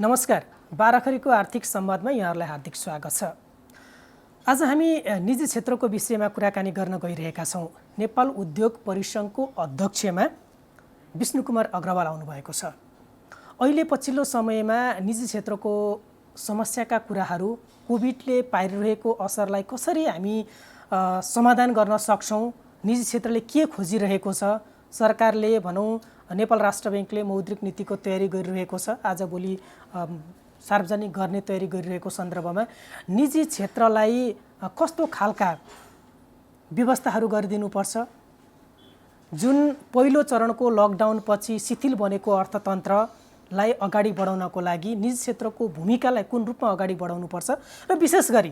नमस्कार। बाराखरीको आर्थिक संवादमा यहाँहरूलाई हार्दिक स्वागत छ। आज हामी निजी क्षेत्रको विषयमा कुराकानी गर्न गइरहेका छौँ। नेपाल उद्योग परिसङ्घको अध्यक्षमा विष्णुकुमार अग्रवाल आउनुभएको छ। अहिले पछिल्लो समयमा निजी क्षेत्रको समस्याका कुराहरू, कोभिडले पारिरहेको असरलाई कसरी हामी समाधान गर्न सक्छौँ, निजी क्षेत्रले के खोजिरहेको छ, सरकारले भनौँ नेपाल राष्ट्र ब्याङ्कले मौद्रिक नीतिको तयारी गरिरहेको छ, आजभोलि सार्वजनिक गर्ने तयारी गरिरहेको सन्दर्भमा निजी क्षेत्रलाई कस्तो खालका व्यवस्थाहरू गरिदिनुपर्छ, जुन पहिलो चरणको लकडाउनपछि शिथिल बनेको अर्थतन्त्रलाई अगाडि बढाउनको लागि निजी क्षेत्रको भूमिकालाई कुन रूपमा अगाडि बढाउनुपर्छ र विशेष गरी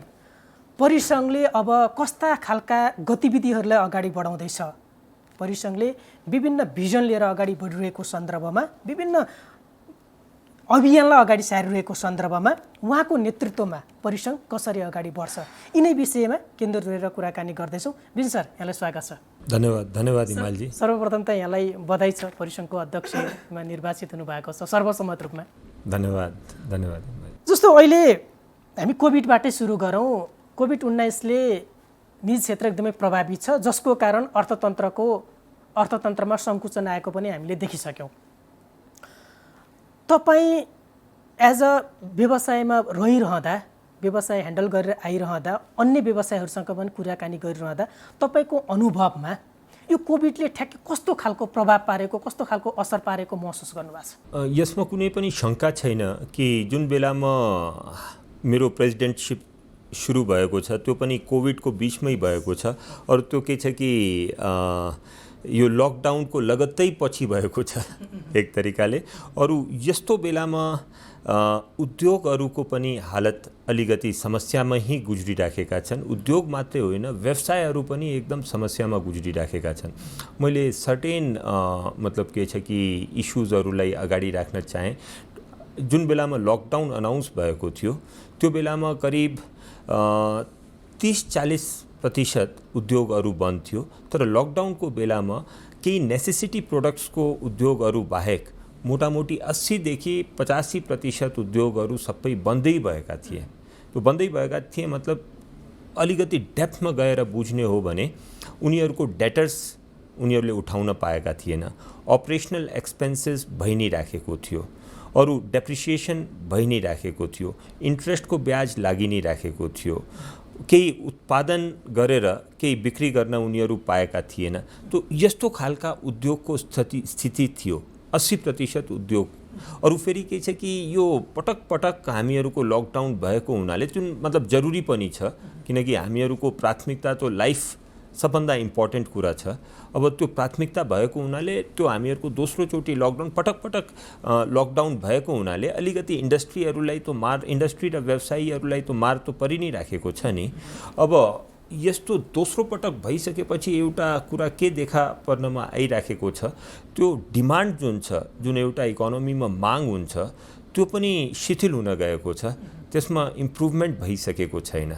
परिसङ्घले अब कस्ता खालका गतिविधिहरूलाई अगाडि बढाउँदैछ, परिसङ्घले विभिन्न भिजन लिएर अगाडि बढिरहेको सन्दर्भमा, विभिन्न अभियानलाई अगाडि सारिरहेको सन्दर्भमा उहाँको नेतृत्वमा परिसङ्घ कसरी अगाडि बढ्छ, यिनै विषयमा केन्द्रित गरेर कुराकानी गर्दैछौँ। विजय सर, यहाँलाई स्वागत छ। धन्यवाद हिमालजी। सर्वप्रथम त यहाँलाई बधाई छ, परिसङ्घको अध्यक्षमा निर्वाचित हुनुभएको छ सर्वसम्मत रूपमा। धन्यवाद। जस्तो अहिले हामी कोभिडबाटै सुरु गरौँ। कोभिड-19ले निजी क्षेत्र एकदमै प्रभावित छ, जसको कारण अर्थतन्त्रमा सङ्कुचन आएको पनि हामीले देखिसक्यौँ। तपाईँ एज अ व्यवसायमा रहिरहँदा, व्यवसाय ह्यान्डल गरेर आइरहँदा, अन्य व्यवसायहरूसँग पनि कुराकानी गरिरहँदा तपाईँको अनुभवमा यो कोभिडले ठ्याक्कै कस्तो खालको प्रभाव पारेको, कस्तो खालको असर पारेको महसुस गर्नुभएको छ? यसमा कुनै पनि शङ्का छैन कि जुन बेलामा मेरो प्रेसिडेन्टसिप सुरु भएको छ त्यो पनि कोभिडको बिचमै भएको छ। अरू त्यो के छ कि यो लकडाउनको लगत्तै पछि भएको छ एक तरिकाले। अरू यस्तो बेलामा उद्योगहरूको पनि हालत अलिकति समस्यामै गुज्रिराखेका छन्। उद्योग मात्रै होइन, व्यवसायहरू पनि एकदम समस्यामा गुज्रिराखेका छन्। मैले सर्टेन मतलब के छ कि इस्युजहरूलाई अगाडि राख्न चाहेँ। जुन बेलामा लकडाउन अनाउन्स भएको थियो त्यो बेलामा करिब 30-40% उद्योगहरू बन्द थियो, तर लकडाउनको बेलामा केही नेसेसिटी प्रोडक्ट्सको उद्योगहरू बाहेक मोटामोटी 80देखि 85% उद्योगहरू सबै बन्दै भएका थिए। त्यो बन्दै भएका थिए मतलब अलिकति डेप्थमा गएर बुझ्ने हो भने उनीहरूको डेटर्स उनीहरूले उठाउन पाएका थिएन, अपरेसनल एक्सपेन्सेस भइ नै राखेको थियो, अरू डेप्रिसिएसन भइ नै राखेको थियो, इन्ट्रेस्टको ब्याज लागि नै राखेको थियो, केही उत्पादन गरेर केही बिक्री गर्न उनीहरू पाएका थिएन। तो यस्तो खालका उद्योगको स्थिति थियो 80% उद्योग। अरू फेरि के छ कि यो पटक हामीहरूको लकडाउन भएको हुनाले जुन मतलब जरुरी पनि छ, किनकि हामीहरूको प्राथमिकता त लाइफ सबभन्दा इम्पोर्टेन्ट कुरा छ। अब त्यो प्राथमिकता भएको हुनाले त्यो हामीहरूको दोस्रो चोटि लकडाउन पटक लकडाउन भएको हुनाले अलिकति इन्डस्ट्रीहरूलाई त इन्डस्ट्री र व्यवसायीहरूलाई त मार त परि नै राखेको छ नि। अब यस्तो दोस्रो पटक भइसकेपछि एउटा कुरा के देखा पर्नमा आइराखेको छ, त्यो डिमान्ड जुन छ, जुन एउटा इकोनोमीमा माग हुन्छ त्यो पनि शिथिल हुन गएको छ, त्यसमा इम्प्रुभमेन्ट भइसकेको छैन।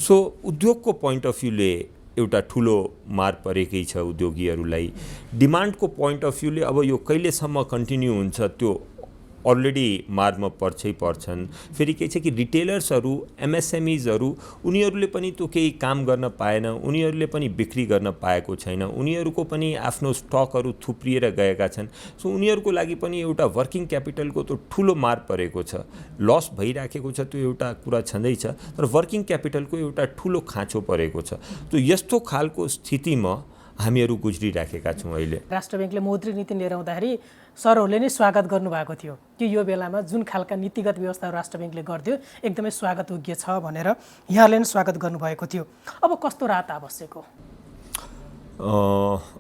सो उद्योगको पोइन्ट अफ भ्यूले एउटा ठुलो मार परेकै छ उद्योगीहरूलाई। डिमान्डको पोइन्ट अफ भ्यूले अब यो कहिलेसम्म कन्टिन्यू हुन्छ त्यो अलरेडी मारमा पर्छन्। फेरि के छ कि रिटेलर्सहरू, एमएसएमइजहरू उनीहरूले पनि त्यो केही काम गर्न पाएन, उनीहरूले पनि बिक्री गर्न पाएको छैन, उनीहरूको पनि आफ्नो स्टकहरू थुप्रिएर गएका छन्। सो उनीहरूको लागि पनि एउटा वर्किङ क्यापिटलको त ठुलो मार परेको छ, लस भइराखेको छ, त्यो एउटा कुरा छँदैछ। तर वर्किङ क्यापिटलको एउटा ठुलो खाँचो परेको छ। तो यस्तो खालको स्थितिमा हामीहरू गुज्रिराखेका छौँ। अहिले राष्ट्र ब्याङ्कले मौद्रिक नीति लिएर आउँदाखेरि सरहरूले नै स्वागत गर्नुभएको थियो कि यो बेलामा जुन खालका नीतिगत व्यवस्था राष्ट्र ब्याङ्कले गर्थ्यो एकदमै स्वागतयोग्य छ भनेर यहाँले नै स्वागत गर्नुभएको थियो। अब कस्तो राहत आवश्यक हो?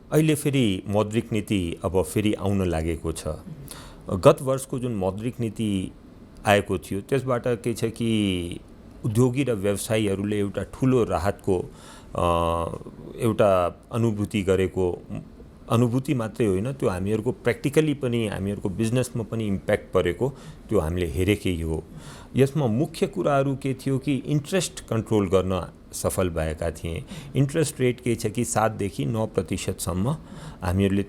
अहिले फेरि मौद्रिक नीति अब फेरि आउन लागेको छ। गत वर्षको जुन मौद्रिक नीति आएको थियो त्यसबाट के छ कि उद्योगी र व्यवसायीहरूले एउटा ठुलो राहतको एउटा अनुभूति गरेको, अनुभूति मात्रै होइन त्यो हामीहरूको प्र्याक्टिकली पनि हामीहरूको बिजनेसमा पनि इम्प्याक्ट परेको त्यो हामीले हेरेकै हो। यसमा मुख्य कुराहरू के थियो कि इन्ट्रेस्ट कन्ट्रोल गर्न सफल भएका थिए। इन्ट्रेस्ट रेट के छ कि 7 देखि 9% हामीहरूले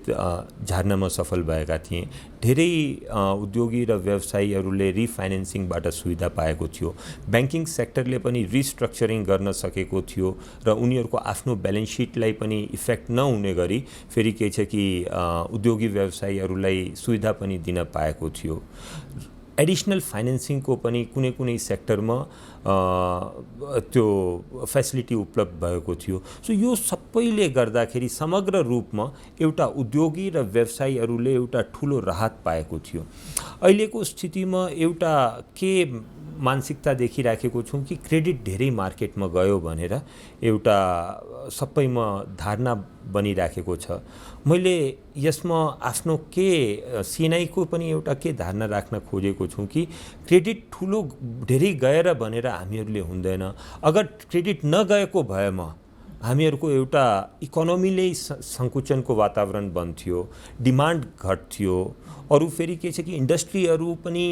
झार्नमा सफल भएका थिए। धेरै उद्योगी र व्यवसायीहरूले रिफाइनेन्सिङबाट सुविधा पाएको थियो। ब्याङ्किङ सेक्टरले पनि रिस्ट्रक्चरिङ गर्न सकेको थियो र उनीहरूको आफ्नो ब्यालेन्स सिटलाई पनि इफेक्ट नहुने गरी फेरि के छ कि उद्योगी व्यवसायीहरूलाई सुविधा पनि दिन पाएको थियो। एडिसनल फाइनेन्सिङको पनि कुनै कुनै सेक्टरमा त्यो फेसिलिटी उपलब्ध भएको थियो। सो यो सबैले गर्दाखेरि समग्र रूपमा एउटा उद्योगी र व्यवसायीहरूले एउटा ठुलो राहत पाएको थियो। अहिलेको स्थितिमा एउटा के मानसिकता देखिराखेको छौँ कि क्रेडिट धेरै मार्केटमा गयो भनेर एउटा सबैमा धारणा बनिराखेको छ। मैले यसमा आफ्नो के सिनाइको पनि एउटा के धारणा राख्न खोजेको छु कि क्रेडिट ठुलो धेरै गएर भनेर हामीहरूले हुँदैन। अगर क्रेडिट नगएको भएमा हामीहरूको एउटा इकोनोमीले सङ्कुचनको वातावरण बन्थ्यो, डिमान्ड घट्थ्यो, अरू फेरि के छ कि इन्डस्ट्रीहरू पनि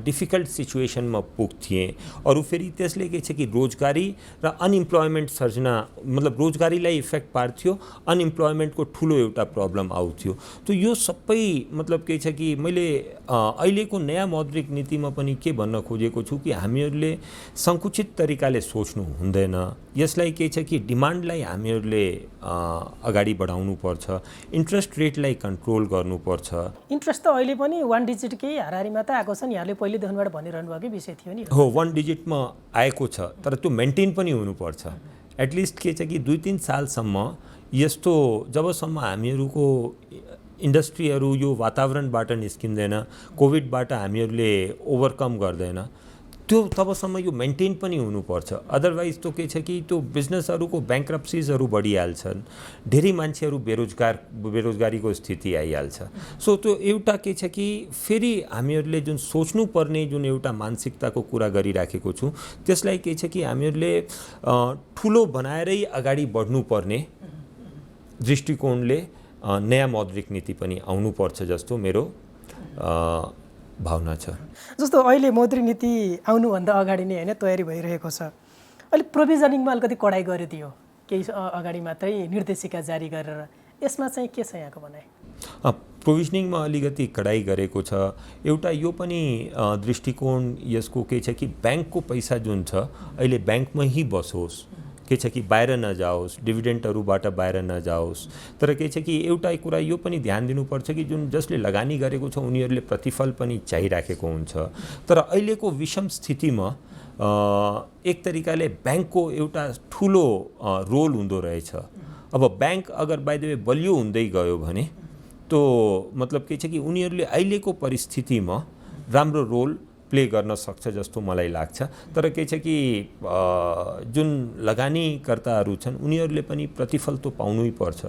डिफिकल्ट सिचुएसनमा पुग्थे। अरू फेरि त्यसले के छ कि रोजगारी र अनइम्प्लोइमेन्ट सर्जना मतलब रोजगारीलाई इफेक्ट पार्थ्यो, अनइम्प्लोइमेन्टको ठुलो एउटा प्रब्लम आउँथ्यो। तो यो सबै मतलब के छ कि मैले अहिलेको नयाँ मौद्रिक नीतिमा पनि के भन्न खोजेको छु कि हामीहरूले सङ्कुचित तरिकाले सोच्नु हुँदैन। यसलाई के छ कि डिमान्डलाई हामीहरूले अगाडि बढाउनु पर्छ, इन्ट्रेस्ट रेटलाई कन्ट्रोल गर्नुपर्छ। इन्ट्रेस्ट त अहिले पनि 1 डिजिटकै हाराहारीमा त आएको छ नि। यहाँले पहिले देखिबाट भनिरहनु भएकै विषय थियो नि। हो 1 डिजिटमा आएको छ, तर त्यो मेन्टेन पनि हुनुपर्छ। एटलिस्ट के छ कि 2-3 सालसम्म यस्तो जबसम्म हामीहरूको इन्डस्ट्रीहरू यो वातावरणबाट निस्किँदैन, कोभिडबाट हामीहरूले ओभरकम गर्दैन, त्यो तबसम्म यो मेन्टेन पनि हुनुपर्छ। अदरवाइज तो के छ कि त्यो बिजनेसहरूको ब्याङ्क्रप्सिजहरू बढिहाल्छन्, धेरै मान्छेहरू बेरोजगारीको स्थिति आइहाल्छ। सो त्यो एउटा के छ कि फेरि हामीहरूले जुन सोच्नुपर्ने जुन एउटा मानसिकताको कुरा गरिराखेको छु त्यसलाई के छ कि हामीहरूले ठुलो बनाएरै अगाडि बढ्नुपर्ने दृष्टिकोणले नयाँ मौद्रिक नीति पनि आउनुपर्छ जस्तो मेरो भावना छ। जस्तो अहिले मौद्रिक नीति आउनुभन्दा अगाडि नै होइन तयारी भइरहेको छ। अहिले प्रोभिजनिङमा अलिकति कडाइ गरिदियो, केही अगाडि मात्रै निर्देशिका जारी गरेर, यसमा चाहिँ के छ यहाँको भनाइ? प्रोभिजनिङमा अलिकति कडाइ गरेको छ। एउटा यो पनि दृष्टिकोण यसको के छ कि ब्याङ्कको पैसा जुन छ अहिले ब्याङ्कमै ही बसोस्, के छ कि बाहिर नजाओस्, डिभिडेन्टहरूबाट बाहिर नजाओस्। तर के छ कि एउटा कुरा यो पनि ध्यान दिनुपर्छ कि जुन जसले लगानी गरेको छ उनीहरूले प्रतिफल पनि चाहिराखेको हुन्छ। तर अहिलेको विषम स्थितिमा एक तरिकाले ब्याङ्कको एउटा ठुलो रोल हुँदो रहेछ। अब ब्याङ्क अगर बाइ द वे बलियो हुँदै गयो भने तो मतलब के छ कि उनीहरूले अहिलेको परिस्थितिमा राम्रो रोल प्ले गर्न सक्छ जस्तो मलाई लाग्छ। तर के छ कि जुन लगानीकर्ताहरू छन् उनीहरूले पनि प्रतिफल त पाउनै पर्छ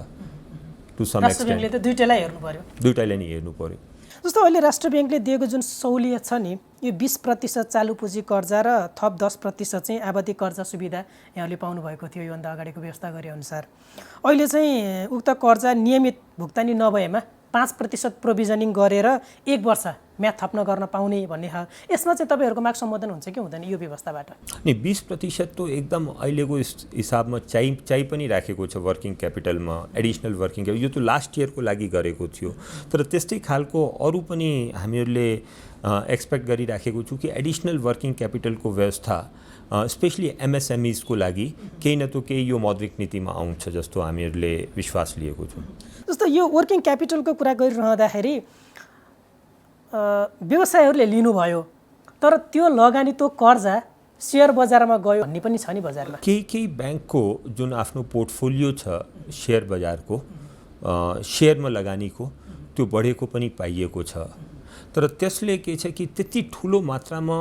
टु सम एक्सटेन्ट। त दुईटैलाई हेर्नु पर्यो, दुईटैलाई नि हेर्नु पर्यो। जस्तो अहिले राष्ट्र ब्याङ्कले दिएको जुन सहुलियत छ नि, यो 20% चालु पुँजी कर्जा र थप 10% चाहिँ आवादी कर्जा सुविधा यहाँले पाउनुभएको थियो योभन्दा अगाडिको व्यवस्था गरे अनुसार। अहिले चाहिँ उक्त कर्जा नियमित भुक्तानी नभएमा 5% प्रोभिजनिङ गरेर 1 वर्ष म्याद थप्न गर्न पाउने भन्ने छ। यसमा चाहिँ तपाईँहरूको माग सम्बोधन हुन्छ कि हुँदैन यो व्यवस्थाबाट? नि 20% तो एकदम अहिलेको हिसाबमा चाहिँ पनि राखेको छ वर्किङ क्यापिटलमा, एडिसनल वर्किङ क्यापिटल। यो त लास्ट इयरको लागि गरेको थियो, तर त्यस्तै खालको अरू पनि हामीहरूले एक्सपेक्ट गरिराखेको छु कि एडिसनल वर्किङ क्यापिटलको व्यवस्था स्पेसली एमएसएमईजको लागि केही न त केही यो मौद्रिक नीतिमा आउँछ जस्तो हामीहरूले विश्वास लिएको छौँ। जस्तो यो वर्किङ क्यापिटलको कुरा गरिरहँदाखेरि व्यवसायहरूले लिनुभयो, तर त्यो लगानी त्यो कर्जा सेयर बजारमा गयो भन्ने पनि छ नि बजारमा। केही ब्याङ्कको जुन आफ्नो पोर्टफोलियो छ सेयर बजारको, सेयरमा लगानीको त्यो बढेको पनि पाइएको छ। तर त्यसले के छ कि त्यति ठुलो मात्रामा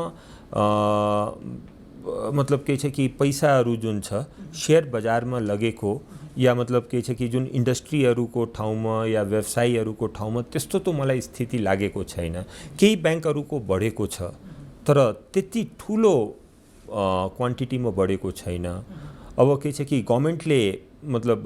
मतलब के छ कि पैसाहरू जुन छ सेयर बजारमा लगेको या मतलब के छ कि जुन इन्डस्ट्रीहरूको ठाउँमा या व्यवसायीहरूको ठाउँमा त्यस्तो त मलाई स्थिति लागेको छैन। केही ब्याङ्कहरूको बढेको छ तर त्यति ठुलो क्वान्टिटीमा बढेको छैन। अब के छ कि गभर्मेन्टले मतलब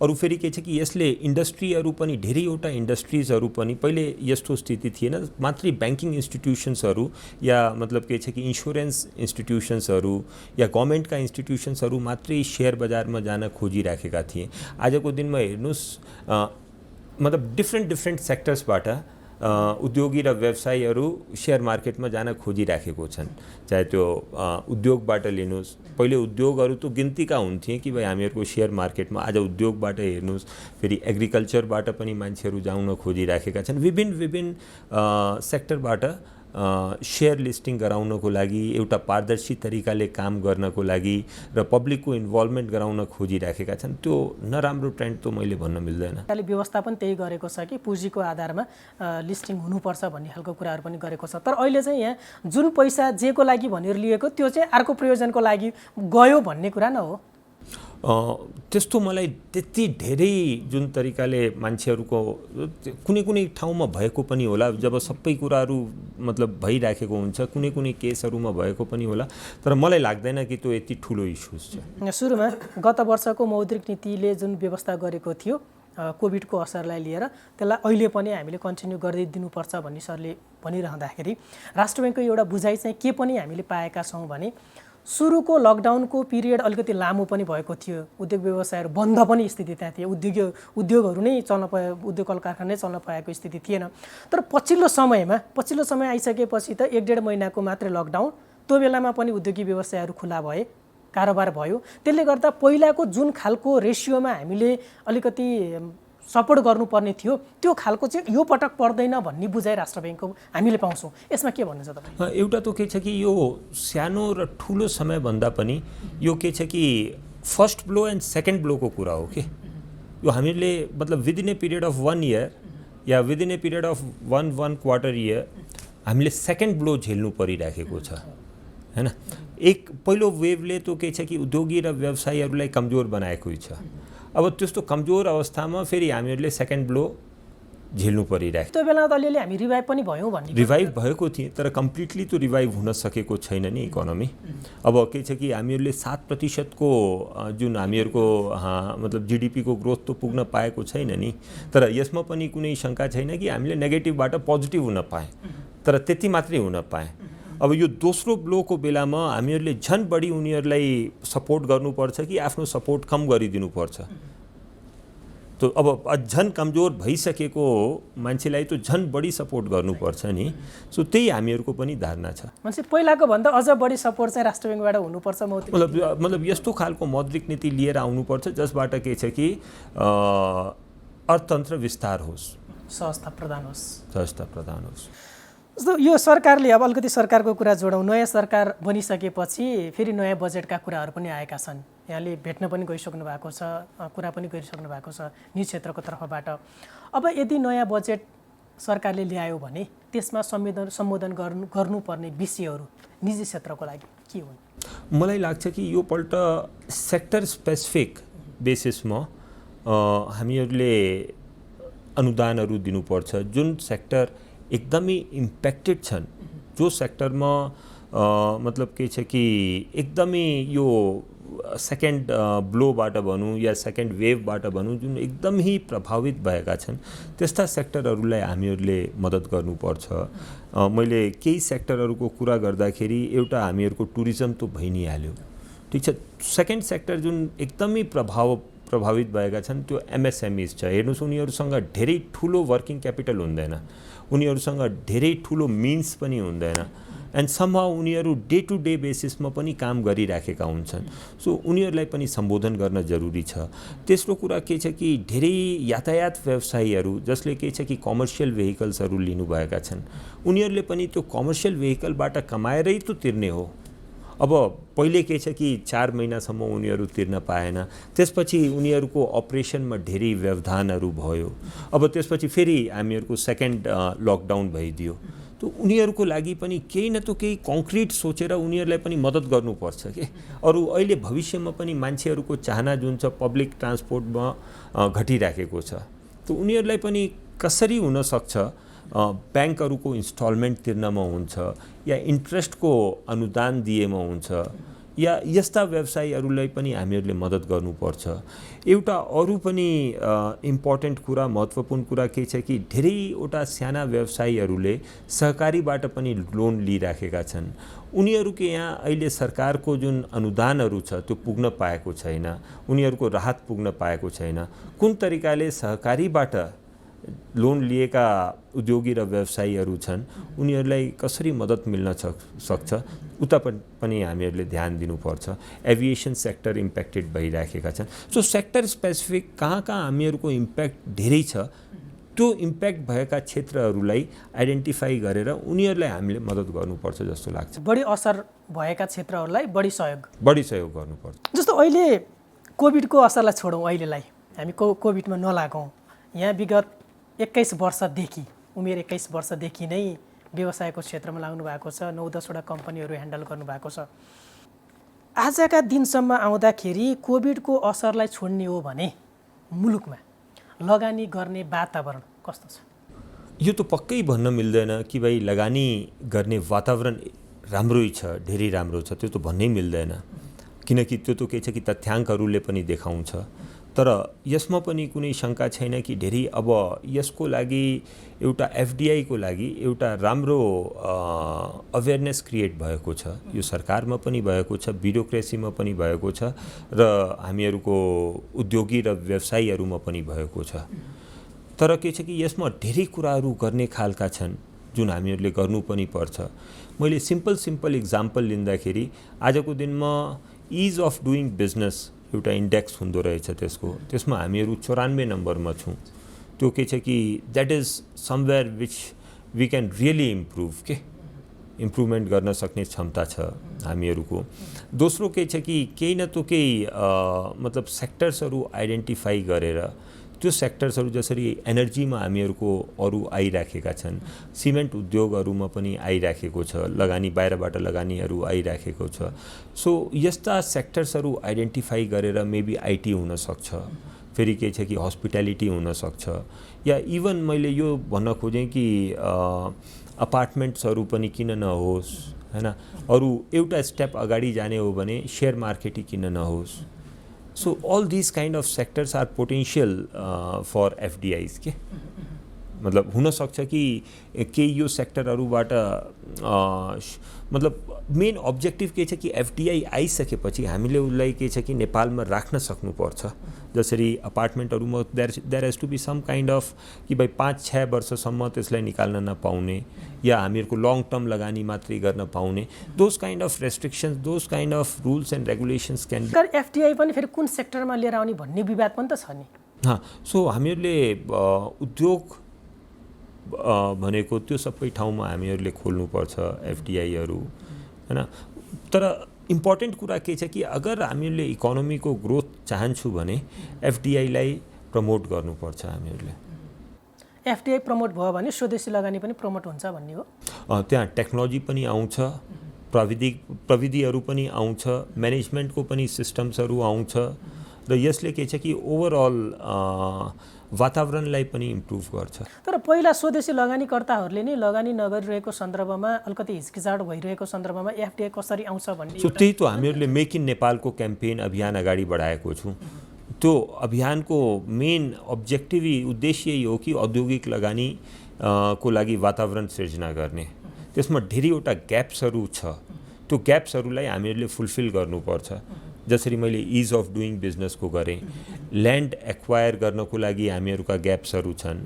अरू फेरि के छ कि यसले इन्डस्ट्रीहरू पनि धेरैवटा इन्डस्ट्रिजहरू पनि पहिले यस्तो स्थिति थिएन, मात्रै ब्याङ्किङ इन्स्टिट्युसन्सहरू या मतलब के छ कि इन्स्योरेन्स इन्स्टिट्युसन्सहरू या गभर्मेन्टका इन्स्टिट्युसन्सहरू मात्रै सेयर बजारमा जान खोजिराखेका थिए। आजको दिनमा हेर्नुहोस् मतलब डिफ्रेन्ट सेक्टर्सबाट उद्योगी र व्यवसायीहरू सेयर मार्केटमा जान खोजिराखेको छन्। चाहे त्यो उद्योगबाट लिनुहोस्, पहिले उद्योगहरू त गिन्तीका हुन्थे कि भाइ हामीहरूको सेयर मार्केटमा, आज उद्योगबाट हेर्नुहोस् फेरि एग्रिकल्चरबाट पनि मान्छेहरू जाउन खोजिराखेका छन्। विभिन्न सेक्टरबाट सेयर लिस्टिङ गराउनको लागि, एउटा पारदर्शी तरिकाले काम गर्नको लागि र पब्लिकको इन्भल्भमेन्ट गराउन खोजिराखेका छन्। त्यो नराम्रो ट्रेन्ड त मैले भन्न मिल्दैन। व्यवस्था पनि त्यही गरेको छ कि पुँजीको आधारमा लिस्टिङ हुनुपर्छ भन्ने खालको कुराहरू पनि गरेको छ। तर अहिले चाहिँ यहाँ जुन पैसा जेको लागि भनेर लिएको त्यो चाहिँ अर्को प्रयोजनको लागि गयो भन्ने कुरा न हो। त्यस्तो मलाई त्यति धेरै जुन तरिकाले मान्छेहरूको कुनै ठाउँमा भएको पनि होला, जब सबै कुराहरू मतलब भइराखेको हुन्छ, कुनै केसहरूमा भएको पनि होला, तर मलाई लाग्दैन कि त्यो यति ठुलो इस्युज छ। सुरुमा गत वर्षको मौद्रिक नीतिले जुन व्यवस्था गरेको थियो कोभिडको असरलाई लिएर, त्यसलाई अहिले पनि हामीले कन्टिन्यू गर्दै दिनुपर्छ भन्ने सरले भनिरहँदाखेरि राष्ट्र ब्याङ्कको एउटा बुझाइ चाहिँ के पनि हामीले पाएका छौँ भने सुरुको लकडाउनको पिरियड अलिकति लामो पनि भएको थियो, उद्योग व्यवसायहरू बन्द पनि स्थिति त्यहाँ थियो, उद्योगहरू नै चल्न पाए, उद्योग कल कारखाना नै चल्न पाएको स्थिति थिएन। तर पछिल्लो समय आइसकेपछि त 1-1.5 महिनाको मात्रै लकडाउन, त्यो बेलामा पनि उद्योगी व्यवसायहरू खुला भए, कारोबार भयो। त्यसले गर्दा पहिलाको जुन खालको रेसियोमा हामीले अलिकति सपोर्ट गर्नुपर्ने थियो त्यो खालको चाहिँ यो पटक पर्दैन भन्ने बुझाइ राष्ट्र ब्याङ्कको हामीले पाउँछौँ। यसमा के भन्नुहुन्छ तपाईँ? एउटा त के छ कि यो सानो र ठुलो समयभन्दा पनि यो के छ कि फर्स्ट ब्लो एन्ड सेकेन्ड ब्लोको कुरा हो कि यो हामीले मतलब within A period of 1 year yeah within A period of 1 quarter year हामीले सेकेन्ड ब्लो झेल्नु परिराखेको छ हैन। एक पहिलो वेभले त के छ कि उद्योगी र व्यवसायीहरूलाई कमजोर बनाएको छ। अब त्यस्तो कमजोर अवस्थामा फेरि हामीहरूले सेकेन्ड ब्लो झेल्नु परिरहेको। त्यो बेला त अलिअलि हामी रिभाइभ पनि भयौँ भन्ने रिभाइभ भएको थिए, तर कम्प्लिटली त्यो रिभाइभ हुन सकेको छैन नि इकोनोमी। अब के छ कि हामीहरूले 7% को जुन हामीहरूको मतलब जीडीपीको ग्रोथ त पुग्न पाएको छैन नि, तर यसमा पनि कुनै शङ्का छैन कि हामीले नेगेटिभबाट पोजिटिभ हुन पाएँ, तर त्यति मात्रै हुन पाएँ। अब यो दोस्रो ब्लोको बेलामा हामीहरूले झन् बढी उनीहरूलाई सपोर्ट गर्नुपर्छ कि आफ्नो सपोर्ट कम गरिदिनुपर्छ। तो अब झन् कमजोर भइसकेको मान्छेलाई त झन् बढी सपोर्ट गर्नुपर्छ नि। सो त्यही हामीहरूको पनि धारणा छ। मान्छे पहिलाको भन्दा अझ बढी सपोर्ट चाहिँ राष्ट्र ब्याङ्कबाट हुनुपर्छ। मतलब यस्तो खालको मौद्रिक नीति लिएर आउनुपर्छ जसबाट के छ कि अर्थतन्त्र विस्तार होस्, सहजता प्रदान होस्। जस्तो यो सरकारले अब अलिकति सरकारको कुरा जोडौँ, नयाँ सरकार बनिसकेपछि फेरि नयाँ बजेटका कुराहरू पनि आएका छन्। यहाँले भेट्न पनि गइसक्नु भएको छ, कुरा पनि गरिसक्नु भएको छ निजी क्षेत्रको तर्फबाट। अब यदि नयाँ बजेट सरकारले ल्यायो भने त्यसमा सम्बोधन गर्नुपर्ने विषयहरू निजी क्षेत्रको लागि के हुन्? मलाई लाग्छ कि यो पल्ट सेक्टर स्पेसिफिक बेसिसमा हामीहरूले अनुदानहरू दिनुपर्छ। जुन सेक्टर एकदमै इम्प्याक्टेड छन्, जो सेक्टरमा मतलब के छ कि एकदमै यो सेकेन्ड ब्लोबाट भनौँ या सेकेन्ड वेभबाट भनौँ जुन एकदमै प्रभावित भएका छन्, त्यस्ता सेक्टरहरूलाई हामीहरूले मद्दत गर्नुपर्छ। मैले केही सेक्टरहरूको कुरा गर्दाखेरि एउटा हामीहरूको टुरिज्म त भइ नै हाल्यो, ठिक छ। सेकेन्ड सेक्टर जुन एकदमै प्रभावित भएका छन् त्यो एमएसएमइज छ। हेर्नुहोस्, उनीहरूसँग धेरै ठुलो वर्किङ क्यापिटल हुँदैन, उनीहरूसँग धेरै ठुलो मिन्स पनि हुँदैन, एन्ड समहाउ उनीहरू डे टु डे बेसिसमा पनि काम गरिराखेका हुन्छन्। सो उनीहरूलाई पनि सम्बोधन गर्न जरुरी छ। तेस्रो कुरा के छ कि धेरै यातायात व्यवसायीहरू जसले के छ कि कमर्सियल भेहिकल्सहरू लिनुभएका छन्, उनीहरूले पनि त्यो कमर्सियल भेहिकलबाट कमाएरै त तिर्ने हो। अब पहिले के छ कि 4 महिनासम्म उनीहरू तिर्न पाएन, त्यसपछि उनीहरूको अपरेसनमा धेरै व्यवधानहरू भयो। अब त्यसपछि फेरि हामीहरूको सेकेन्ड लकडाउन भइदियो। तो उनीहरूको लागि पनि केही न त केही कङ्क्रिट सोचेर उनीहरूलाई पनि मद्दत गर्नुपर्छ के। अरू अहिले भविष्यमा पनि मान्छेहरूको चाहना जुन छ पब्लिक ट्रान्सपोर्टमा घटिराखेको छ, तो उनीहरूलाई पनि कसरी हुनसक्छ ब्याङ्कहरूको इन्स्टलमेन्ट तिर्नमा हुन्छ या इन्ट्रेस्टको अनुदान दिएमा हुन्छ या यस्ता व्यवसायीहरूलाई पनि हामीहरूले मद्दत गर्नुपर्छ। एउटा अरू पनि इम्पोर्टेन्ट कुरा, महत्त्वपूर्ण कुरा के छ कि धेरैवटा साना व्यवसायीहरूले सहकारीबाट पनि लोन लिइराखेका छन्। उनीहरूको यहाँ अहिले सरकारको जुन अनुदानहरू छ त्यो पुग्न पाएको छैन, उनीहरूको राहत पुग्न पाएको छैन। कुन तरिकाले सहकारीबाट लोन लिएका उद्योगी र व्यवसायीहरू छन् उनीहरूलाई कसरी मद्दत मिल्न सक्छ उता पनि हामीहरूले ध्यान दिनुपर्छ। एभिएसन सेक्टर इम्प्याक्टेड भइराखेका छन्। सो सेक्टर स्पेसिफिक कहाँ कहाँ हामीहरूको इम्प्याक्ट धेरै छ त्यो इम्प्याक्ट भएका क्षेत्रहरूलाई आइडेन्टिफाई गरेर उनीहरूलाई हामीले मद्दत गर्नुपर्छ जस्तो लाग्छ। बढी असर भएका क्षेत्रहरूलाई बढी सहयोग गर्नुपर्छ। जस्तो अहिले कोभिडको असरलाई छोडौँ, अहिलेलाई हामी कोभिडमा नलागौँ। यहाँ विगत 21 वर्षदेखि, उमेर 21 वर्षदेखि नै व्यवसायको क्षेत्रमा लाग्नु भएको छ। 9-10वटा कम्पनीहरू ह्यान्डल गर्नुभएको छ। आजका दिनसम्म आउँदाखेरि कोभिडको असरलाई छोड्ने हो भने मुलुकमा लगानी गर्ने वातावरण कस्तो छ? यो त पक्कै भन्न मिल्दैन कि भाइ लगानी गर्ने वातावरण राम्रै छ, धेरै राम्रो छ, त्यो त भन्नै मिल्दैन। किनकि त्यो त के छ कि तथ्याङ्कहरूले पनि देखाउँछ। तर यसमा पनि कुनै शङ्का छैन कि धेरै अब यसको लागि एउटा एफडिआईको लागि एउटा राम्रो अवेरनेस क्रिएट भएको छ। यो सरकारमा पनि भएको छ, ब्युरोक्रेसीमा पनि भएको छ र हामीहरूको उद्योगी र व्यवसायीहरूमा पनि भएको छ। तर के छ कि यसमा धेरै कुराहरू गर्ने खालका छन् जुन हामीहरूले गर्नु पनि पर्छ। मैले सिम्पल इक्जाम्पल लिँदाखेरि आजको दिनमा इज अफ डुइङ बिजनेस एउटा इन्डेक्स हुँदो रहेछ, त्यसमा हामीहरू 94 नम्बरमा छौँ। त्यो के छ कि that is somewhere which we can really improvement गर्न सक्ने क्षमता छ हामीहरूको। दोस्रो के छ कि केही न तो केही मतलब सेक्टर्सहरू आइडेन्टिफाई गरेर त्यो सेक्टर्सहरू जसरी एनर्जीमा हामीहरूको अरू आइराखेका छन्, सिमेन्ट उद्योगहरूमा पनि आइराखेको छ, लगानी बाहिरबाट लगानीहरू आइराखेको छ। सो यस्ता सेक्टर्सहरू आइडेन्टिफाई गरेर मेबी आइटी हुनसक्छ, फेरि के छ कि हस्पिटालिटी हुनसक्छ, या इभन मैले यो भन्न खोजेँ कि अपार्टमेन्ट्सहरू पनि किन नहोस्, हैन। अरू एउटा स्टेप अगाडि जाने हो भने सेयर मार्केटै किन नहोस्। So all these kind of sectors are potential for FDIs के मतलब हुन सक्छ कि केही यो सेक्टरहरूबाट मतलब मेन अब्जेक्टिभ के छ कि एफडिआई आइसकेपछि हामीले उसलाई के छ कि नेपालमा राख्न सक्नुपर्छ। जसरी अपार्टमेन्टहरूमा there has to be some kind of कि भाइ 5-6 वर्षसम्म त्यसलाई निकाल्न नपाउने या हामीहरूको लङ टर्म लगानी मात्रै गर्न पाउने, those kind of restrictions, those kind of rules and regulations can be. FDI पनि फेरि कुन सेक्टरमा लिएर आउने भन्ने विवाद पनि त छ नि। सो हामीहरूले उद्योग भनेको त्यो सबै ठाउँमा हामीहरूले खोल्नुपर्छ एफडिआईहरू, हैन। तर इम्पोर्टेन्ट कुरा के छ कि अगर हामीहरूले इकोनोमीको ग्रोथ चाहन्छु भने एफडिआईलाई प्रमोट गर्नुपर्छ हामीहरूले। एफडिआई प्रमोट भयो भने स्वदेशी लगानी पनि प्रमोट हुन्छ भन्ने हो। त्यहाँ टेक्नोलोजी पनि आउँछ, प्रविधिहरू पनि आउँछ, म्यानेजमेन्टको पनि सिस्टम्सहरू आउँछ र यसले के छ कि ओभरअल वातावरणलाई पनि इम्प्रुभ गर्छ। तर पहिला स्वदेशी लगानीकर्ताहरूले नै लगानी नगरिरहेको सन्दर्भमा अलिकति हिचकिचाट भइरहेको सन्दर्भमा एफडिआई कसरी आउँछ भन्ने त्यही त हामीहरूले मेक इन नेपालको क्याम्पेन अभियान अगाडि बढाएको छौँ। त्यो अभियानको मेन अब्जेक्टिभ उद्देश्य यही हो कि औद्योगिक लगानी को लागि वातावरण सिर्जना गर्ने। त्यसमा धेरैवटा ग्याप्सहरू छ, त्यो ग्याप्सहरूलाई हामीहरूले फुलफिल गर्नुपर्छ। जसरी मैले इज अफ डुइङ बिजनेसको गरेँ, ल्यान्ड एक्वायर गर्नको लागि हामीहरूका ग्याप्सहरू छन्,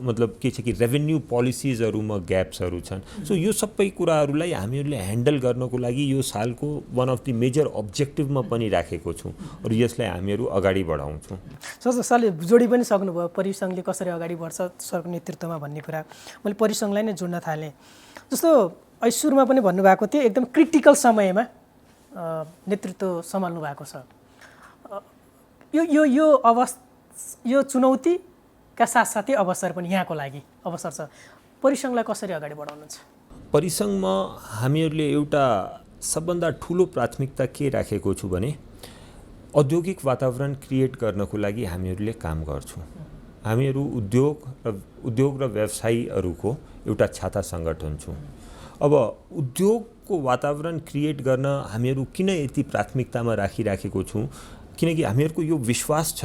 मतलब के छ कि रेभेन्यू पोलिसिजहरूमा ग्याप्सहरू छन्। सो यो सबै कुराहरूलाई हामीहरूले ह्यान्डल गर्नको लागि यो सालको वान अफ द मेजर अब्जेक्टिभमा पनि राखेको छौँ र यसलाई हामीहरू अगाडि बढाउँछौँ। सरले जोडी पनि सक्नुभयो परिसङ्घले कसरी अगाडि बढ्छ सरको नेतृत्वमा भन्ने कुरा। मैले परिसङ्घलाई नै जोड्न थालेँ। जस्तो अहिले सुरुमा पनि भन्नुभएको थियो एकदम क्रिटिकल समयमा नेतृत्व सम्हाल्नु भएको छ। यो चुनौतीका साथसाथै अवसर पनि यहाँको लागि अवसर छ। परिसङ्घलाई कसरी अगाडि बढाउनुहुन्छ? परिसङ्घमा हामीहरूले एउटा सबभन्दा ठुलो प्राथमिकता के राखेको छु भने औद्योगिक वातावरण क्रिएट गर्नको लागि हामीहरूले काम गर्छौँ। हामीहरू उद्योग र व्यवसायीहरूको एउटा छाता सङ्गठन छौँ अब उद्योगको वातावरण क्रिएट गर्न हामीहरू किन यति प्राथमिकतामा राखिराखेको छौँ, किनकि हामीहरूको यो विश्वास छ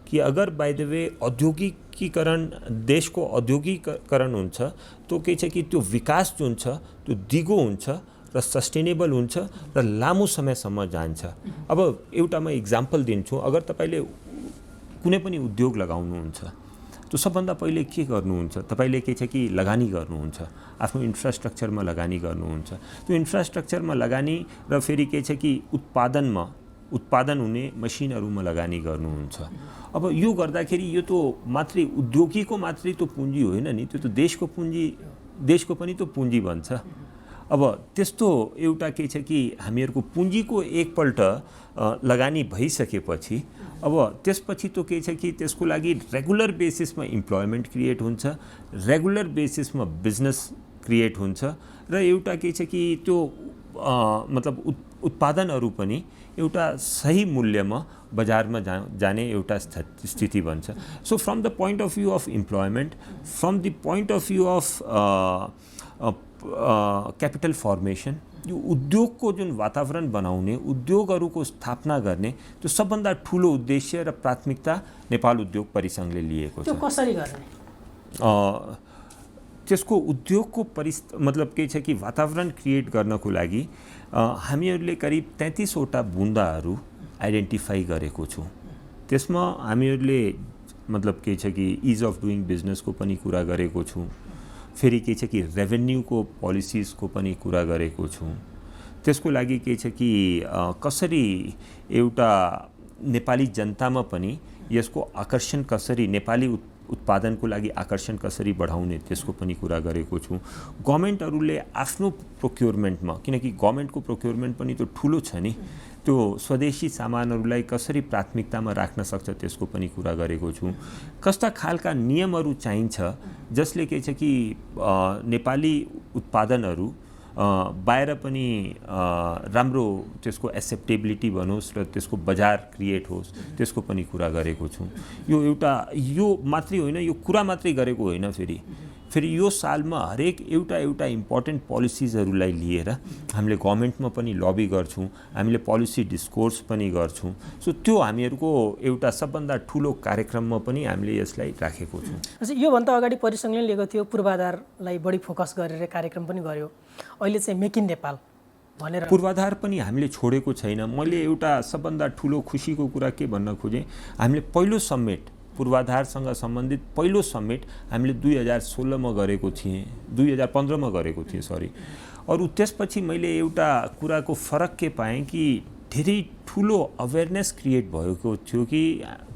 कि अगर बाइ द वे औद्योगिकीकरण देशको औद्योगिकीकरण हुन्छ तो के छ कि त्यो विकास जुन छ त्यो दिगो हुन्छ र सस्टेनेबल हुन्छ र लामो समयसम्म जान्छ। अब एउटा म इक्जाम्पल दिन्छु, अगर तपाईँले कुनै पनि उद्योग लगाउनुहुन्छ तो सबभन्दा पहिले के गर्नुहुन्छ, तपाईँले के छ कि लगानी गर्नुहुन्छ, आफ्नो इन्फ्रास्ट्रक्चरमा लगानी गर्नुहुन्छ। त्यो इन्फ्रास्ट्रक्चरमा लगानी र फेरि के छ कि उत्पादन हुने मसिनहरूमा लगानी गर्नुहुन्छ। अब यो गर्दाखेरि यो तो मात्रै उद्योगीको मात्रै तो पुँजी होइन नि, त्यो त देशको पनि तो पुँजी बन्छ। अब त्यस्तो एउटा के छ कि हामीहरूको पुँजीको एकपल्ट लगानी भइसकेपछि अब त्यसपछि तो के छ कि त्यसको लागि रेगुलर बेसिसमा इम्प्लोइमेन्ट क्रिएट हुन्छ, रेगुलर बेसिसमा बिजनेस क्रिएट हुन्छ र एउटा के छ कि त्यो मतलब उत्पादनहरू पनि एउटा सही मूल्यमा बजारमा जाने एउटा स्थिति बन्छ। So from the point of view of employment, from the point of view of capital formation, यो उद्योगको जुन वातावरण बनाउने, उद्योगहरूको स्थापना गर्ने, त्यो सबभन्दा ठुलो उद्देश्य र प्राथमिकता नेपाल उद्योग परिसङ्घले लिएको छ। त्यो कसरी गर्ने? त्यसको उद्योगको मतलब के छ कि वातावरण क्रिएट गर्नको लागि हामीहरूले करिब 33 वटा बुन्दाहरू आइडेन्टिफाई गरेको छौँ। त्यसमा हामीहरूले मतलब के छ कि इज अफ डुइङ बिजनेसको पनि कुरा गरेको छौँ, फेरि के छ कि रेभेन्यूको पोलिसिजको पनि कुरा गरेको छौँ। त्यसको लागि के छ कि कसरी एउटा नेपाली जनतामा पनि यसको आकर्षण कसरी, नेपाली उत्पादनको लागि आकर्षण कसरी बढाउने त्यसको पनि कुरा गरेको छु। गभर्नमेन्टहरूले आफ्नो प्रोक्योरमेन्टमा, किनकि गभर्नमेन्टको प्रोक्योरमेन्ट पनि त्यो ठुलो छ नि, त्यो स्वदेशी सामानहरूलाई कसरी प्राथमिकतामा राख्न सक्छ त्यसको पनि कुरा गरेको छु। कस्ता खालका नियमहरू चाहिन्छ जसले के छ कि नेपाली उत्पादनहरू बाहिर पनि राम्रो त्यसको एक्सेप्टेबिलिटी बनोस् र त्यसको बजार क्रिएट होस्, त्यसको पनि कुरा गरेको छु। यो मात्रै होइन, यो कुरा मात्रै गरेको होइन, फेरि यो सालमा हरेक एउटा इम्पोर्टेन्ट पोलिसिजहरूलाई लिएर हामीले गभर्नमेन्टमा पनि लबी गर्छौँ, हामीले पोलिसी डिस्कोर्स पनि गर्छौँ। सो त्यो हामीहरूको एउटा सबभन्दा ठुलो कार्यक्रममा पनि हामीले यसलाई राखेको छौँ। योभन्दा अगाडि परिसङ्घले लिएको थियो पूर्वाधारलाई बढी फोकस गरेर कार्यक्रम पनि गर्यो। अहिले चाहिँ मेक इन नेपाल भनेर पूर्वाधार पनि हामीले छोडेको छैन। मैले एउटा सबभन्दा ठुलो खुसीको कुरा के भन्न खोजेँ, हामीले पहिलो समिट, पूर्वाधारसँग सम्बन्धित पहिलो समिट हामीले 2016मा गरेको थिएँ, 2015मा गरेको थिएँ सरी। अरू त्यसपछि मैले एउटा कुराको फरक के पाएँ कि धेरै ठुलो अवेरनेस क्रिएट भएको थियो कि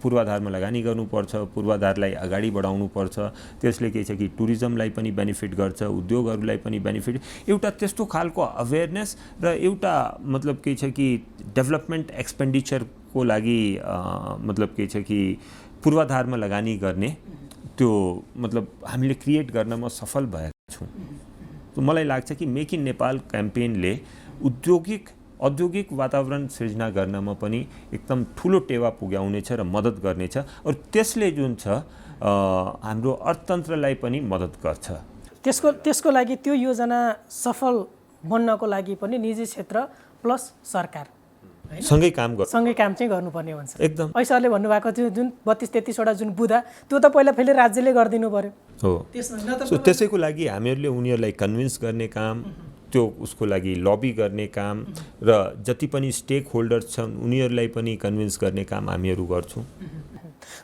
पूर्वाधारमा लगानी गर्नुपर्छ, पूर्वाधारलाई अगाडि बढाउनुपर्छ। त्यसले के छ कि टुरिज्मलाई पनि बेनिफिट गर्छ, उद्योगहरूलाई पनि बेनिफिट, एउटा त्यस्तो खालको अवेरनेस र एउटा मतलब के छ कि डेभलपमेन्ट एक्सपेन्डिचरको लागि मतलब के छ कि पूर्वाधारमा लगानी गर्ने त्यो मतलब हामीले क्रिएट गर्नमा सफल भएका छौँ। तो मलाई लाग्छ कि मेक इन नेपाल क्याम्पेनले औद्योगिक वातावरण सृजना गर्नमा पनि एकदम ठुलो टेवा पुर्याउनेछ र मद्दत गर्नेछ। और त्यसले जुन छ हाम्रो अर्थतन्त्रलाई पनि मद्दत गर्छ। त्यसको लागि त्यो योजना सफल बन्नको लागि पनि निजी क्षेत्र प्लस सरकार सँगै काम चाहिँ गर्नुपर्ने हुन्छ। एकदम ऐसरले भन्नुभएको थियो जुन 32-33 वटा जुन बुदा, त्यो त पहिला फेरि राज्यले गरिदिनु पर्यो। हो, सो त्यसैको लागि हामीहरूले उनीहरूलाई कन्भिन्स गर्ने काम, त्यो उसको लागि लबी गर्ने काम र जति पनि स्टेक होल्डर्स छन् उनीहरूलाई पनि कन्भिन्स गर्ने काम हामीहरू गर्छौँ।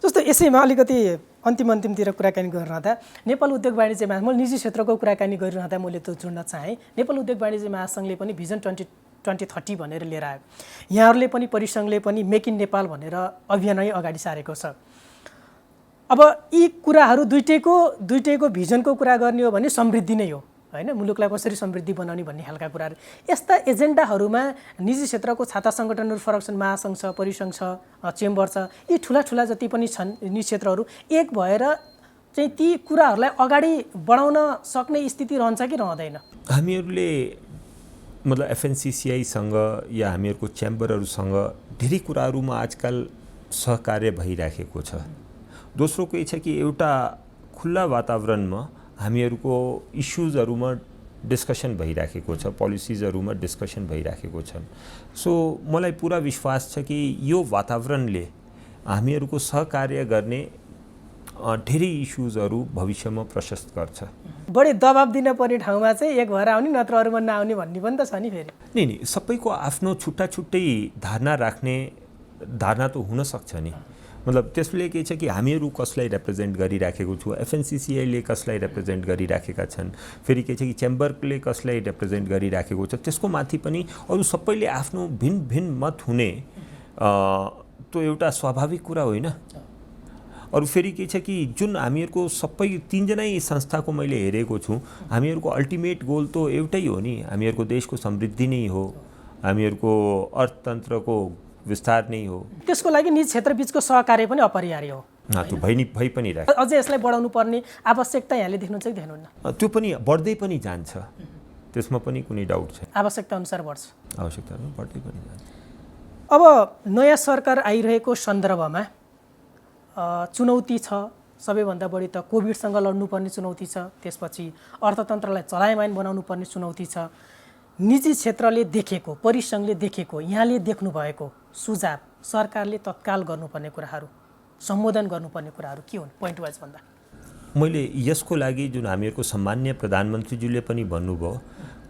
जस्तो यसैमा अलिकति अन्तिमतिर कुराकानी गरिरहँदा नेपाल उद्योग वाणिज्य महासङ्घ, म निजी क्षेत्रको कुराकानी गरिरहँदा मैले त्यो जोड्न चाहेँ। नेपाल उद्योग वाणिज्य महासङ्घले पनि भिजन 2030 भनेर लिएर आयो। यहाँहरूले पनि परिसङ्घले पनि मेक इन नेपाल भनेर अभियानै अगाडि सारेको छ। अब यी कुराहरू दुईटैको भिजनको कुरा गर्ने हो भने समृद्धि नै हो हैन, मुलुकलाई कसरी समृद्धि बनाउने भन्ने खालका कुराहरू। यस्ता एजेन्डाहरूमा निजी क्षेत्रको छाता सङ्गठनहरू फरक छन्, महासङ्घ छ, परिसङ्घ छ, चेम्बर छ, यी ठुला जति पनि छन् निजी क्षेत्रहरू एक भएर चाहिँ ती कुराहरूलाई अगाडि बढाउन सक्ने स्थिति रहन्छ कि रहँदैन? हामीहरूले मतलब एफएनसीसीआईसँग या हामीहरूको च्याम्बरहरूसँग धेरै कुराहरूमा आजकल सहकार्य भइराखेको छ। दोस्रो के छ कि एउटा खुल्ला वातावरणमा हामीहरूको इस्युजहरूमा डिस्कसन भइराखेको छ, पोलिसिजहरूमा डिस्कसन भइराखेको छ। सो मलाई पुरा विश्वास छ कि यो वातावरणले हामीहरूको सहकार्य गर्ने धेरै इस्युजहरू भविष्यमा प्रशस्त गर्छ। बढी दबाब दिन पर्ने ठाउँमा चाहिँ एक भएर आउने नत्र अरूमा नआउने भन्ने पनि त छ नि फेरि। नि सबैको आफ्नो छुट्टा छुट्टै धारणा राख्ने धारणा त हुनसक्छ नि। मतलब त्यसले के छ कि हामीहरू कसलाई रिप्रेजेन्ट गरिराखेको छु, एफएनसीसीआईले कसलाई रिप्रेजेन्ट गरिराखेका छन्, फेरि के छ कि चेम्बरले कसलाई रिप्रेजेन्ट गरिराखेको छ, त्यसको माथि पनि अरू सबैले आफ्नो भिन्न भिन्न मत हुने त्यो एउटा स्वाभाविक कुरा होइन। अरू फेरि के छ कि जुन हामीहरूको सबै तीनजनै संस्थाको मैले हेरेको छु, हामीहरूको अल्टिमेट गोल त एउटै हो नि, हामीहरूको देशको समृद्धि नै हो, हामीहरूको अर्थतन्त्रको विस्तार नै हो। त्यसको लागि निजी क्षेत्र बीचको सहकार्य पनि अपरिहार्य हो। त्यो भइ पनि राख्छ। अझै यसलाई बढाउनु पर्ने आवश्यकता यहाँले देख्नुहुन्छ कि देख्नुहुन्न? त्यो पनि बढ्दै पनि जान्छ, त्यसमा पनि कुनै डाउट छैन। आवश्यकता अनुसार बढ्छ, आवश्यकता बढ्दै पनि जान्छ। अब नयाँ सरकार आइरहेको सन्दर्भमा चुनौती छ, सबैभन्दा बढी त कोभिडसँग लड्नुपर्ने चुनौती छ, त्यसपछि अर्थतन्त्रलाई चलायमान बनाउनु पर्ने चुनौती छ। निजी क्षेत्रले देखेको, परिसङ्घले देखेको, यहाँले देख्नुभएको सुझाव, सरकारले तत्काल गर्नुपर्ने कुराहरू, सम्बोधन गर्नुपर्ने कुराहरू के हुन् पोइन्ट वाइज भन्दा? मैले यसको लागि जुन हामीहरूको सम्मान्य प्रधानमन्त्रीज्यूले पनि भन्नुभयो,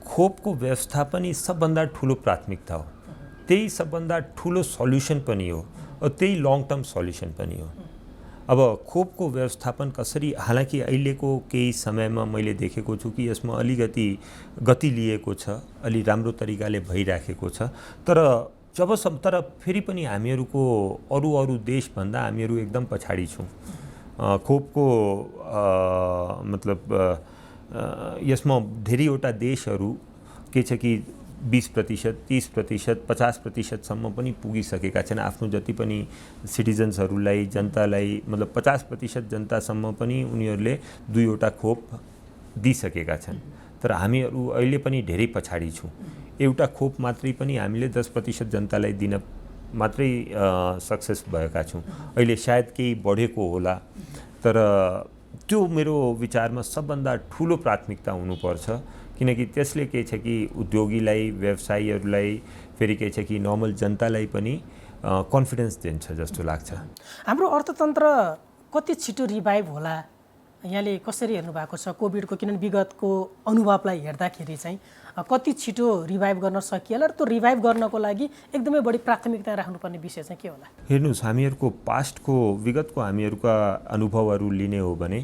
खोपको व्यवस्था पनि सबभन्दा ठुलो प्राथमिकता हो, त्यही सबभन्दा ठुलो सल्युसन पनि हो, त्यही लङ टर्म सल्युसन पनि हो। अब खोपको व्यवस्थापन कसरी, हालांकि अहिलेको केही समयमा मैले देखेको छु कि यसमा अलिकति गति लिएको छ, अलि राम्रो तरिकाले भइराखेको छ, तर फेरि पनि हामीहरूको अरू देशभन्दा हामीहरू एकदम पछाडि छौँ। खोपको मतलब यसमा धेरैवटा देशहरू के छ कि 20%, 30%, 50%सम्म पनि पुगिसकेका छन्। आफ्नो जति पनि सिटिजन्सहरूलाई, जनतालाई, मतलब 50% जनतासम्म पनि उनीहरूले 2वटा खोप दिइसकेका छन्। तर हामीहरू अहिले पनि धेरै पछाडि छौँ। एउटा खोप मात्रै पनि हामीले 10% जनतालाई दिन मात्रै सक्सेस भएका छौँ। अहिले सायद केही बढेको होला, तर त्यो मेरो विचारमा सबभन्दा ठुलो प्राथमिकता हुनुपर्छ, किनकि त्यसले के छ कि उद्योगीलाई, व्यवसायीहरूलाई, फेरि के छ कि नर्मल जनतालाई पनि कन्फिडेन्स दिन्छ जस्तो लाग्छ। हाम्रो अर्थतन्त्र कति छिटो रिभाइभ होला, यहाँले कसरी हेर्नु भएको छ कोभिडको? किनभने विगतको अनुभवलाई हेर्दाखेरि चाहिँ कति छिटो रिभाइभ गर्न सकिएला र त्यो रिभाइभ गर्नको लागि एकदमै बढी प्राथमिकता राख्नुपर्ने विषय चाहिँ के होला? हेर्नुहोस्, हामीहरूको पास्टको, विगतको हामीहरूका अनुभवहरू लिने हो भने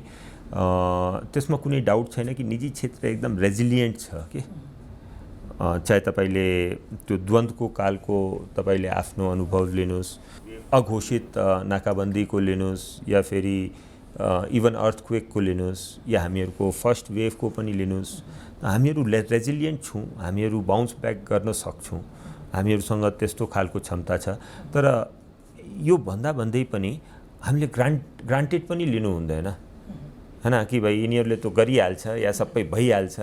त्यसमा कुनै डाउट छैन कि निजी क्षेत्र एकदम रेजिलियन्ट छ कि। चाहे तपाईँले त्यो द्वन्द्वको कालको तपाईँले आफ्नो अनुभव लिनुहोस्, अघोषित नाकाबन्दीको लिनुहोस्, या फेरि इभन अर्थक्वेकको लिनुहोस्, या हामीहरूको फर्स्ट वेभको पनि लिनुहोस्, हामीहरू रेजिलियन्ट छौँ, हामीहरू बाउन्स ब्याक गर्न सक्छौँ, हामीहरूसँग त्यस्तो खालको क्षमता छ। तर यो भन्दै पनि हामीले ग्रान्टेड पनि लिनु हुँदैन हैन कि भाइ यिनीहरूले त गरिहाल्छ या सबै भइहाल्छ,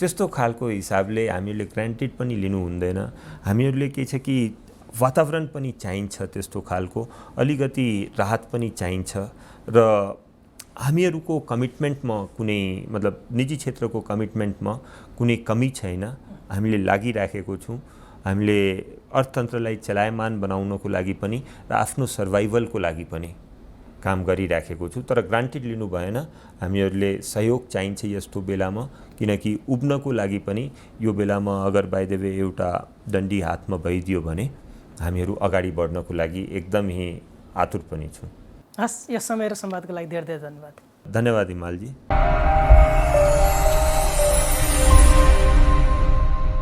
त्यस्तो खालको हिसाबले हामीहरूले ग्रान्टेड पनि लिनु हुँदैन। हामीहरूले के छ कि वातावरण पनि चाहिन्छ त्यस्तो खालको, अलिकति राहत पनि चाहिन्छ, र हामीहरूको कमिटमेन्टमा कुनै, मतलब निजी क्षेत्रको कमिटमेन्टमा कुनै कमी छैन। हामीले लागिराखेको छौँ, हामीले अर्थतन्त्रलाई चलायमान बनाउनको लागि पनि र आफ्नो सर्भाइभलको लागि पनि काम गरिराखेको छु। तर ग्रान्टेड लिनु भएन, हामीहरूले सहयोग चाहिन्छ यस्तो बेलामा, किनकि उब्नको लागि पनि यो बेलामा अगर बाइ द वे एउटा डन्डी हातमा भइदियो भने हामीहरू अगाडि बढ्नको लागि एकदमै आतुर पनि छौँ। हस्, यस समय र संवादको लागि धेरै धेरै धन्यवाद। धन्यवाद हिमालजी।